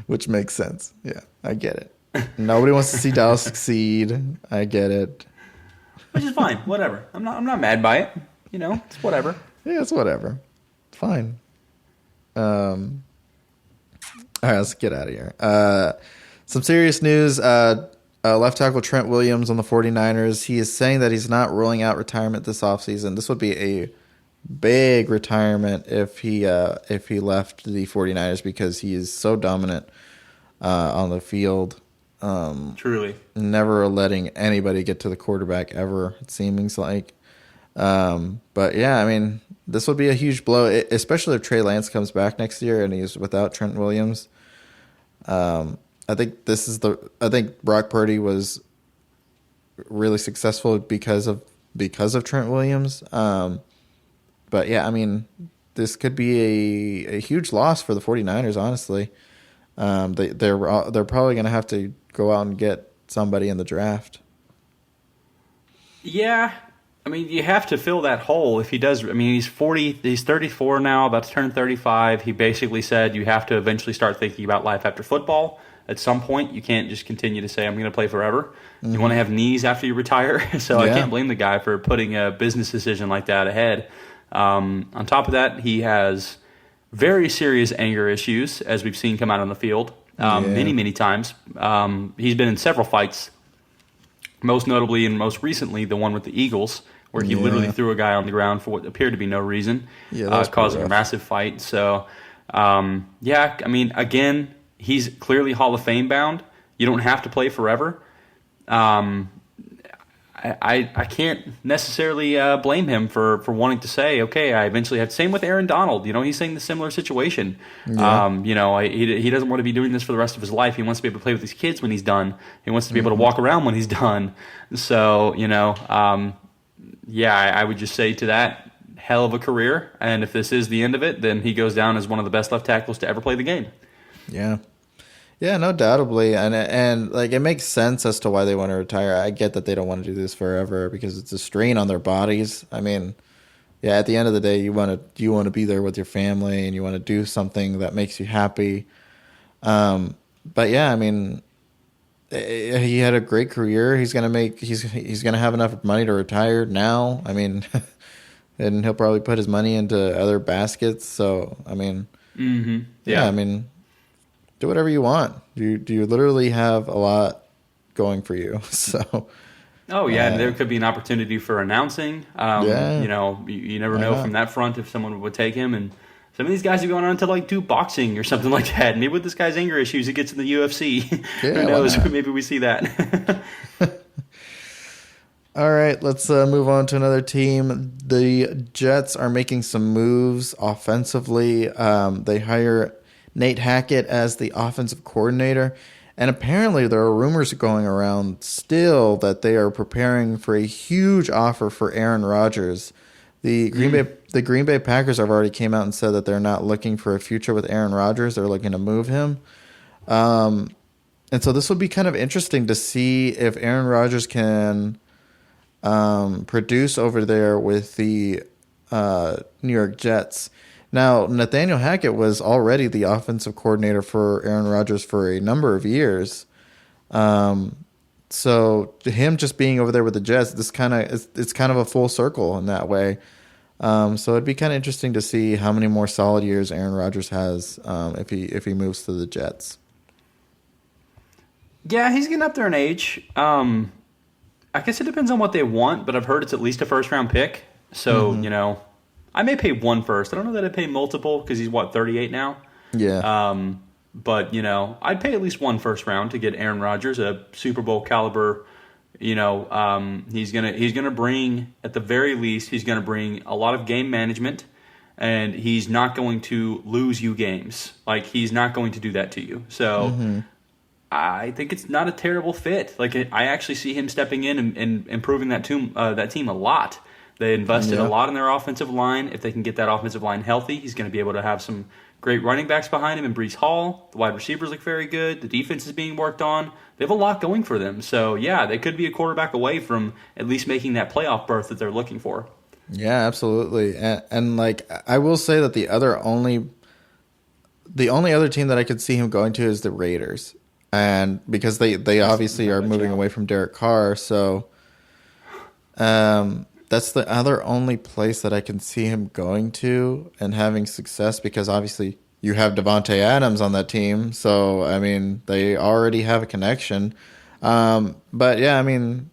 Which makes sense. Yeah, I get it. Nobody wants to see Dallas succeed. I get it. Which is fine. Whatever. I'm not mad by it. You know, it's whatever. Yeah, it's whatever. It's fine. All right, let's get out of here. Some serious news. Left tackle Trent Williams on the 49ers. He is saying that he's not ruling out retirement this offseason. This would be a big retirement if he left the 49ers because he is so dominant on the field. Truly. Never letting anybody get to the quarterback ever, it seems like. But yeah, I mean, this would be a huge blow, especially if Trey Lance comes back next year and he's without Trent Williams. I think Brock Purdy was really successful because of Trent Williams. But yeah, I mean, this could be a huge loss for the 49ers, honestly. They're probably going to have to go out and get somebody in the draft. Yeah. I mean, you have to fill that hole if he does. I mean, he's 34 now, about to turn 35. He basically said you have to eventually start thinking about life after football. At some point, you can't just continue to say, I'm going to play forever. Mm-hmm. You want to have knees after you retire. So yeah. I can't blame the guy for putting a business decision like that ahead. On top of that, he has very serious anger issues, as we've seen come out on the field many, many times. He's been in several fights, most notably and most recently the one with the Eagles, where he literally threw a guy on the ground for what appeared to be no reason, causing a massive fight. So, I mean, again, he's clearly Hall of Fame bound. You don't have to play forever. I can't necessarily blame him for wanting to say, okay, I eventually have. Same with Aaron Donald. You know, he's saying the similar situation. Yeah. He doesn't want to be doing this for the rest of his life. He wants to be able to play with his kids when he's done. He wants to be able to walk around when he's done. So, I would just say to that, hell of a career. And if this is the end of it, then he goes down as one of the best left tackles to ever play the game. Yeah. Yeah, no doubtably. And like, it makes sense as to why they want to retire. I get that they don't want to do this forever because it's a strain on their bodies. I mean, yeah, at the end of the day, you want to be there with your family and you want to do something that makes you happy. But yeah, I mean, he had a great career. He's going to have enough money to retire now. I mean, and he'll probably put his money into other baskets. So, I mean, I mean, do whatever you want. You literally have a lot going for you. So. Oh yeah, and there could be an opportunity for announcing. You never know from that front if someone would take him, and Some of these guys are going on to like do boxing or something like that. Maybe with this guy's anger issues, he gets in the UFC. Yeah, Who knows? Maybe we see that. All right, let's move on to another team. The Jets are making some moves offensively. They hire Nate Hackett as the offensive coordinator. And apparently there are rumors going around still that they are preparing for a huge offer for Aaron Rodgers. The Green Bay Packers have already came out and said that they're not looking for a future with Aaron Rodgers. They're looking to move him. And so this will be kind of interesting to see if Aaron Rodgers can produce over there with the New York Jets. Now, Nathaniel Hackett was already the offensive coordinator for Aaron Rodgers for a number of years. So him just being over there with the Jets, it's kind of a full circle in that way. So it'd be kind of interesting to see how many more solid years Aaron Rodgers has if he moves to the Jets. Yeah, he's getting up there in age. I guess it depends on what they want, but I've heard it's at least a first-round pick. So, I may pay one first. I don't know that I'd pay multiple because he's, 38 now? Yeah. But, I'd pay at least one first round to get Aaron Rodgers, a Super Bowl caliber. He's gonna bring, at the very least, he's gonna bring a lot of game management, and he's not going to lose you games. Like, he's not going to do that to you. So I think it's not a terrible fit. Like, I actually see him stepping in and improving that team a lot. They invested a lot in their offensive line. If they can get that offensive line healthy, he's going to be able to have some great running backs behind him in Breece Hall. The wide receivers look very good. The defense is being worked on. They have a lot going for them. So, yeah, they could be a quarterback away from at least making that playoff berth that they're looking for. Yeah, absolutely. And like, I will say that the only other team that I could see him going to is the Raiders. And because they obviously are moving away from Derek Carr, so that's the other only place that I can see him going to and having success, because obviously you have Devontae Adams on that team. So, I mean, they already have a connection. But yeah, I mean,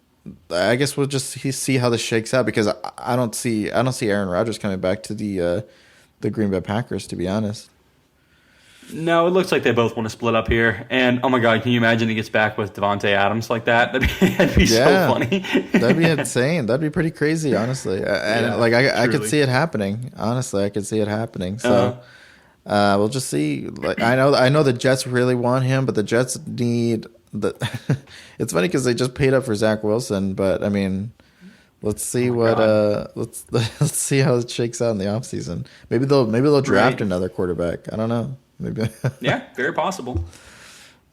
I guess we'll just see how this shakes out, because I don't see Aaron Rodgers coming back to the Green Bay Packers, to be honest. No, it looks like they both want to split up here. And, oh my God, can you imagine he gets back with Devontae Adams like that? That'd be so funny. That'd be insane. That'd be pretty crazy, honestly. And I could see it happening. Honestly, I could see it happening. So we'll just see. Like, I know the Jets really want him, but the Jets need the. It's funny because they just paid up for Zach Wilson, but I mean, let's see let's see how it shakes out in the offseason. Maybe they'll draft another quarterback. I don't know. Maybe. Yeah, very possible.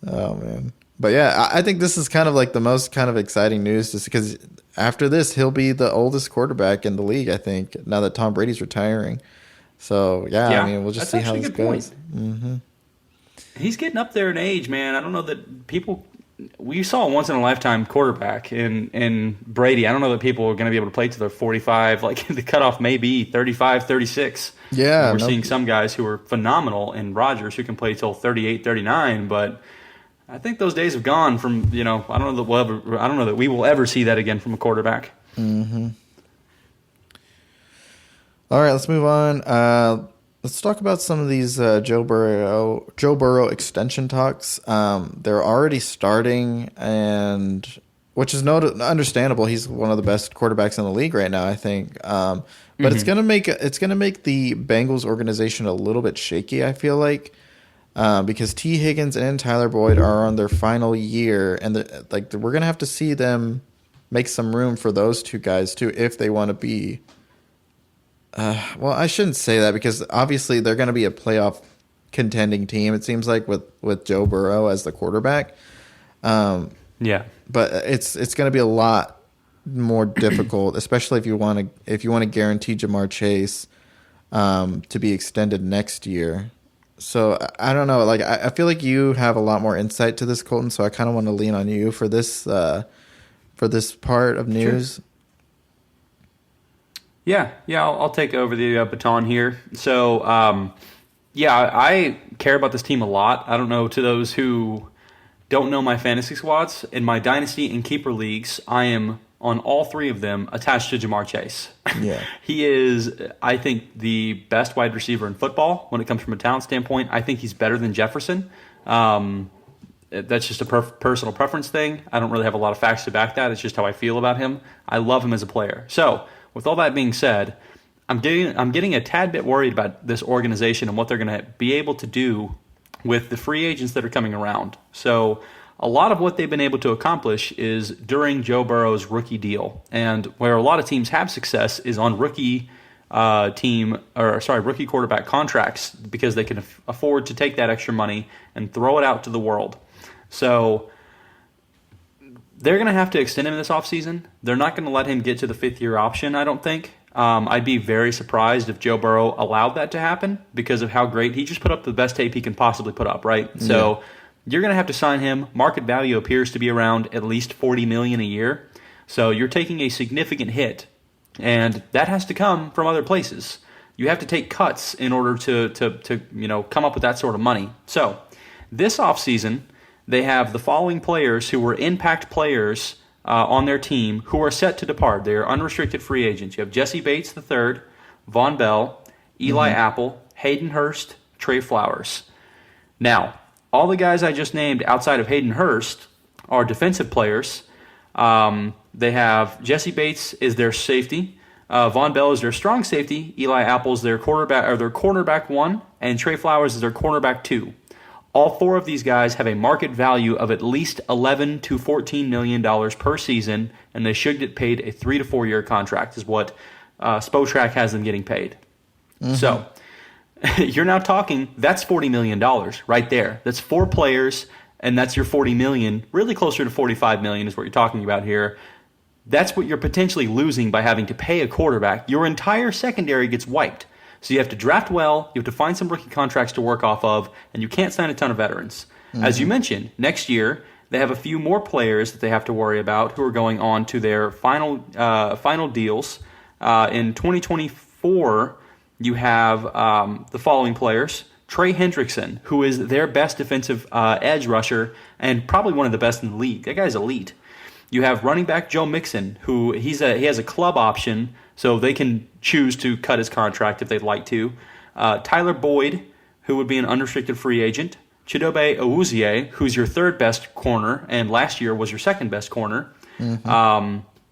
Oh man, but yeah, I think this is kind of like the most kind of exciting news, just because after this he'll be the oldest quarterback in the league. I think now that Tom Brady's retiring. So yeah, I mean, we'll just see how this goes. Mm-hmm. He's getting up there in age, man. I don't know that people. We saw a once in a lifetime quarterback in Brady. I don't know that people are going to be able to play to their 45. Like, the cutoff may be 35, 36. Yeah. We're seeing some guys who are phenomenal in Rodgers who can play till 38, 39, but I think those days have gone from, I don't know that we will ever see that again from a quarterback. Mm-hmm. All right, let's move on. Let's talk about some of these Joe Burrow extension talks. They're already starting, and which is understandable. He's one of the best quarterbacks in the league right now, I think. But it's gonna make the Bengals organization a little bit shaky, I feel like, because T. Higgins and Tyler Boyd are on their final year, and we're gonna have to see them make some room for those two guys too if they want to be. Well, I shouldn't say that, because obviously they're going to be a playoff contending team, it seems like, with Joe Burrow as the quarterback. Yeah, but it's going to be a lot more difficult, especially if you want to guarantee Jamar Chase to be extended next year. So I don't know. Like, I feel like you have a lot more insight to this, Colton. So I kind of want to lean on you for this part of news. Sure. Yeah, I'll take over the baton here. So, I care about this team a lot. I don't know, to those who don't know my fantasy squads, in my dynasty and keeper leagues, I am on all three of them attached to Jamar Chase. Yeah. He is, I think, the best wide receiver in football when it comes from a talent standpoint. I think he's better than Jefferson. That's just a personal preference thing. I don't really have a lot of facts to back that. It's just how I feel about him. I love him as a player. So, with all that being said, I'm getting a tad bit worried about this organization and what they're going to be able to do with the free agents that are coming around. So, a lot of what they've been able to accomplish is during Joe Burrow's rookie deal. And where a lot of teams have success is on rookie quarterback contracts because they can afford to take that extra money and throw it out to the world. So they're going to have to extend him this offseason. They're not going to let him get to the fifth-year option, I don't think. I'd be very surprised if Joe Burrow allowed that to happen because of how great he just put up the best tape he can possibly put up, right? Yeah. So you're going to have to sign him. Market value appears to be around at least $40 million a year. So you're taking a significant hit, and that has to come from other places. You have to take cuts in order to come up with that sort of money. So this offseason, they have the following players who were impact players on their team who are set to depart. They are unrestricted free agents. You have Jesse Bates III, Von Bell, Eli Apple, Hayden Hurst, Trey Flowers. Now, all the guys I just named outside of Hayden Hurst are defensive players. They have Jesse Bates is their safety. Von Bell is their strong safety. Eli Apple is their cornerback 1, and Trey Flowers is their cornerback 2. All four of these guys have a market value of at least $11 to $14 million per season, and they should get paid a 3 to 4 year contract, is what Spotrac has them getting paid. So you're now talking, that's $40 million right there. That's 4 players, and that's your $40 million. Really closer to $45 million is what you're talking about here. That's what you're potentially losing by having to pay a quarterback. Your entire secondary gets wiped. So you have to draft well, you have to find some rookie contracts to work off of, and you can't sign a ton of veterans. As you mentioned, next year they have a few more players that they have to worry about who are going on to their final deals. In 2024, you have the following players. Trey Hendrickson, who is their best defensive edge rusher and probably one of the best in the league. That guy's elite. You have running back Joe Mixon, who he has a club option, so they can choose to cut his contract if they'd like to. Tyler Boyd, who would be an unrestricted free agent. Chidobe Awuzie, who's your third best corner, and last year was your second best corner.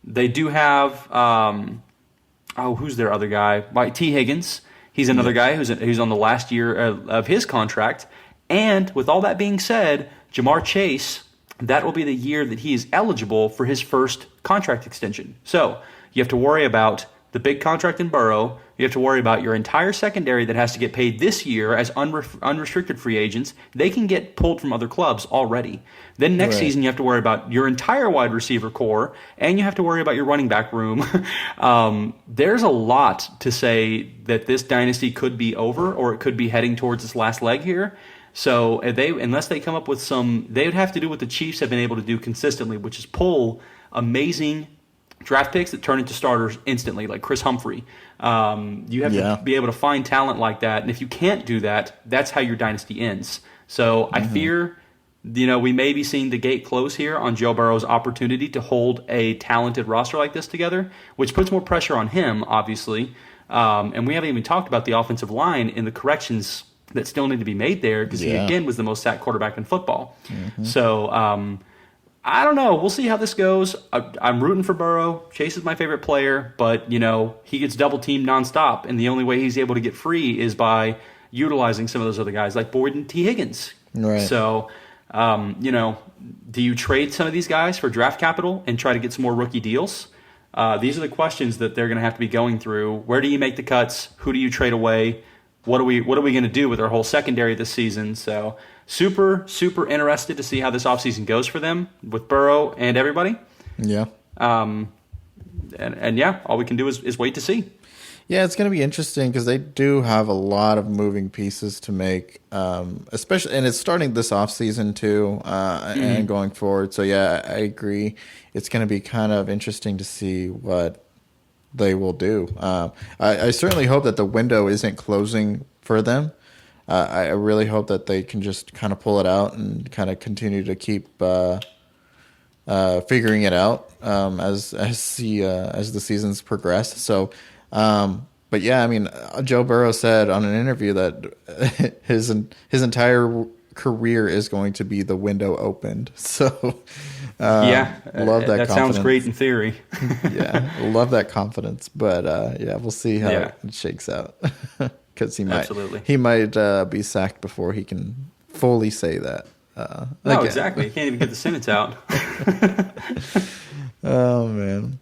They do have, who's their other guy? T. Higgins. He's another guy who's on the last year of his contract. And with all that being said, Jamar Chase, that will be the year that he is eligible for his first contract extension. So you have to worry about the big contract in Burrow. You have to worry about your entire secondary that has to get paid this year as unrestricted free agents. They can get pulled from other clubs already. Then next season, you have to worry about your entire wide receiver core, and you have to worry about your running back room. There's a lot to say that this dynasty could be over, or it could be heading towards its last leg here. So unless they come up with they would have to do what the Chiefs have been able to do consistently, which is pull amazing draft picks that turn into starters instantly, like Chris Humphrey. You have to be able to find talent like that, and if you can't do that, that's how your dynasty ends. So I fear, we may be seeing the gate close here on Joe Burrow's opportunity to hold a talented roster like this together, which puts more pressure on him, obviously. And we haven't even talked about the offensive line and the corrections that still need to be made there because he, again, was the most sacked quarterback in football. So I don't know. We'll see how this goes. I'm rooting for Burrow. Chase is my favorite player, but, he gets double-teamed nonstop, and the only way he's able to get free is by utilizing some of those other guys like Boyd and T. Higgins. Right. So, do you trade some of these guys for draft capital and try to get some more rookie deals? These are the questions that they're going to have to be going through. Where do you make the cuts? Who do you trade away? What are we going to do with our whole secondary this season? So super, super interested to see how this offseason goes for them with Burrow and everybody. Yeah. And all we can do is wait to see. Yeah, it's going to be interesting because they do have a lot of moving pieces to make, especially, and it's starting this offseason too, and going forward. So yeah, I agree. It's going to be kind of interesting to see what they will do. I certainly hope that the window isn't closing for them. I really hope that they can just kind of pull it out and kind of continue to keep figuring it out as the seasons progress. So, but yeah, I mean, Joe Burrow said on an interview that his entire career is going to be the window opened. So, love that. That sounds great in theory. Yeah, love that confidence. But yeah, we'll see how it shakes out because he might be sacked before he can fully say that. No, exactly. You can't even get the sentence out. Oh, man.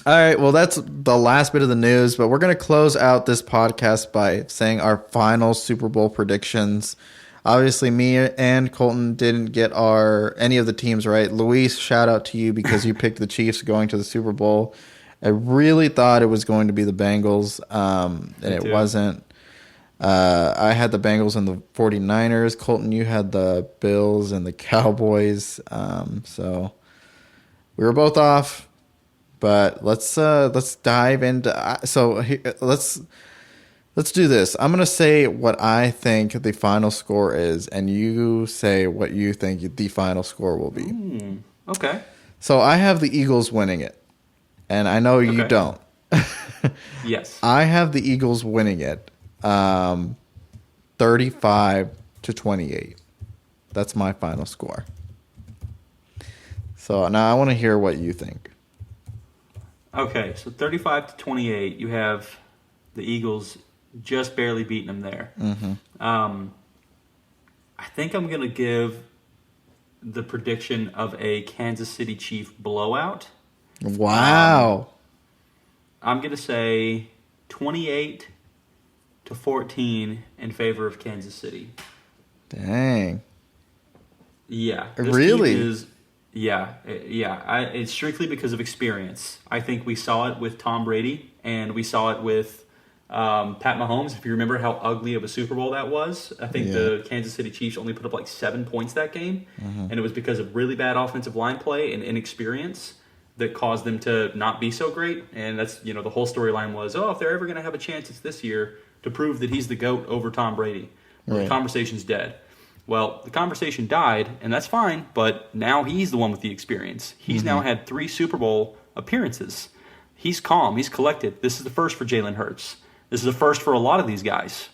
All right. Well, that's the last bit of the news, but we're going to close out this podcast by saying our final Super Bowl predictions. Obviously, me and Colton didn't get any of the teams right. Luis, shout out to you because you picked the Chiefs going to the Super Bowl. I really thought it was going to be the Bengals, and it wasn't. I had the Bengals and the 49ers. Colton, you had the Bills and the Cowboys. So we were both off, but let's dive into. Let's do this. I'm gonna say what I think the final score is, and you say what you think the final score will be. Okay. So I have the Eagles winning it, and I know you don't. Yes. I have the Eagles winning it. 35-28. That's my final score. So now I want to hear what you think. Okay, so 35-28. You have the Eagles just barely beating them there. Mm-hmm. I think I'm going to give the prediction of a Kansas City Chief blowout. Wow. I'm going to say 28-14 in favor of Kansas City. Dang. Yeah. Really? It's strictly because of experience. I think we saw it with Tom Brady, and we saw it with Pat Mahomes. If you remember how ugly of a Super Bowl that was, I think the Kansas City Chiefs only put up like 7 points that game, and it was because of really bad offensive line play and inexperience that caused them to not be so great. And that's, the whole storyline was, if they're ever going to have a chance, it's this year to prove that he's the GOAT over Tom Brady. Well, the conversation's dead. Well, the conversation died, and that's fine, but now he's the one with the experience. He's now had 3 Super Bowl appearances. He's calm. He's collected. This is the first for Jalen Hurts. This is the first for a lot of these guys.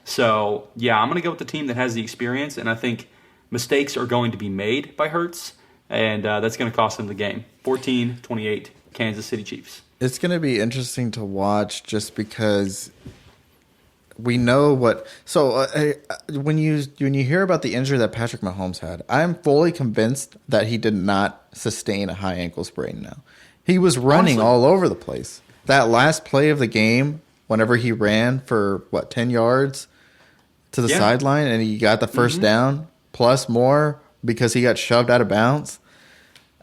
So, yeah, I'm going to go with the team that has the experience, and I think mistakes are going to be made by Hurts, and that's going to cost them the game. 14-28, Kansas City Chiefs. It's going to be interesting to watch just because we know what. So when you hear about the injury that Patrick Mahomes had, I'm fully convinced that he did not sustain a high ankle sprain. Now he was running all over the place. That last play of the game, whenever he ran for 10 yards to the sideline, and he got the first down plus more because he got shoved out of bounds.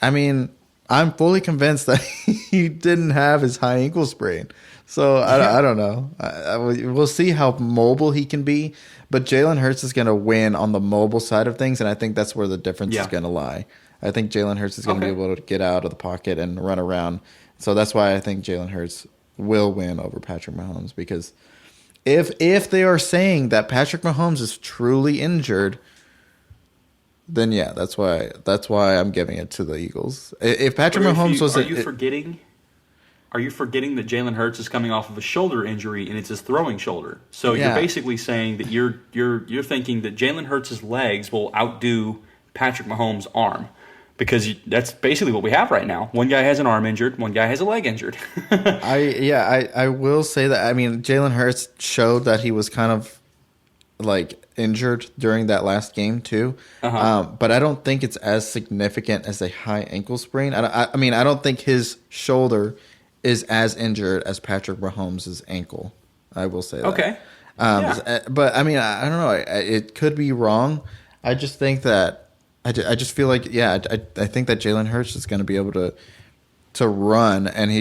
I mean, I'm fully convinced that he didn't have his high ankle sprain. So I don't know. We'll see how mobile he can be. But Jalen Hurts is going to win on the mobile side of things, and I think that's where the difference is going to lie. I think Jalen Hurts is going to be able to get out of the pocket and run around. So that's why I think Jalen Hurts will win over Patrick Mahomes. Because if they are saying that Patrick Mahomes is truly injured, then yeah, that's why I'm giving it to the Eagles. If Patrick Mahomes was, are you forgetting that Jalen Hurts is coming off of a shoulder injury and it's his throwing shoulder? So you're basically saying that you're thinking that Jalen Hurts' legs will outdo Patrick Mahomes' arm, because that's basically what we have right now. One guy has an arm injured, one guy has a leg injured. I will say that. I mean, Jalen Hurts showed that he was kind of injured during that last game too, but I don't think it's as significant as a high ankle sprain. I mean, I don't think his shoulder is as injured as Patrick Mahomes' ankle. I will say that. Okay. But I mean, I don't know. It could be wrong. I just think that I just feel like I think that Jalen Hurts is going to be able to run, and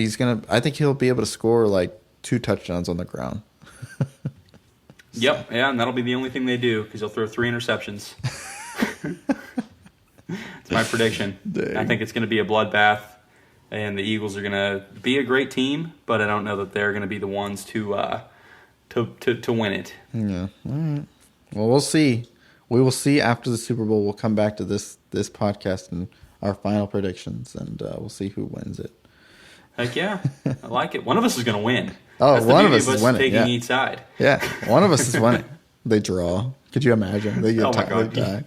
I think he'll be able to score 2 touchdowns on the ground. Yep, and that'll be the only thing they do, because he'll throw 3 interceptions. It's my prediction. Dang. I think it's going to be a bloodbath, and the Eagles are going to be a great team, but I don't know that they're going to be the ones to win it. Yeah. All right. Well, we'll see. We will see after the Super Bowl. We'll come back to this podcast, and our final predictions, and we'll see who wins it. Heck yeah, I like it. One of us is going to win. Oh, That's the one of beauty us is winning. taking Yeah. each side. Yeah, one of us is winning. They draw. Could you imagine? They get Oh my God. they die.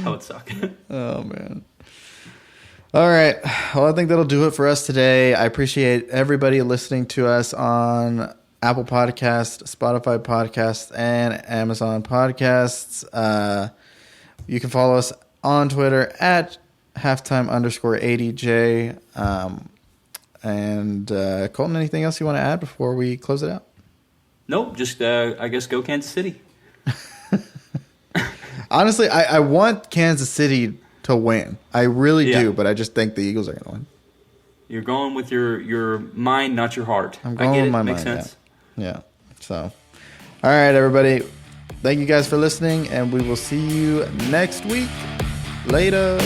That would suck. Oh man. All right. Well, I think that'll do it for us today. I appreciate everybody listening to us on Apple Podcasts, Spotify Podcasts, and Amazon Podcasts. You can follow us on Twitter at halftime_ADJ. And Colton, anything else you want to add before we close it out? Nope, just I guess go Kansas City. Honestly, I want Kansas City to win. I really Yeah. do, but I just think the Eagles are going to win. You're going with your mind, not your heart. I'm going I get with it. my Makes mind. sense. Yeah. So, all right, everybody. Thank you guys for listening, and we will see you next week. Later.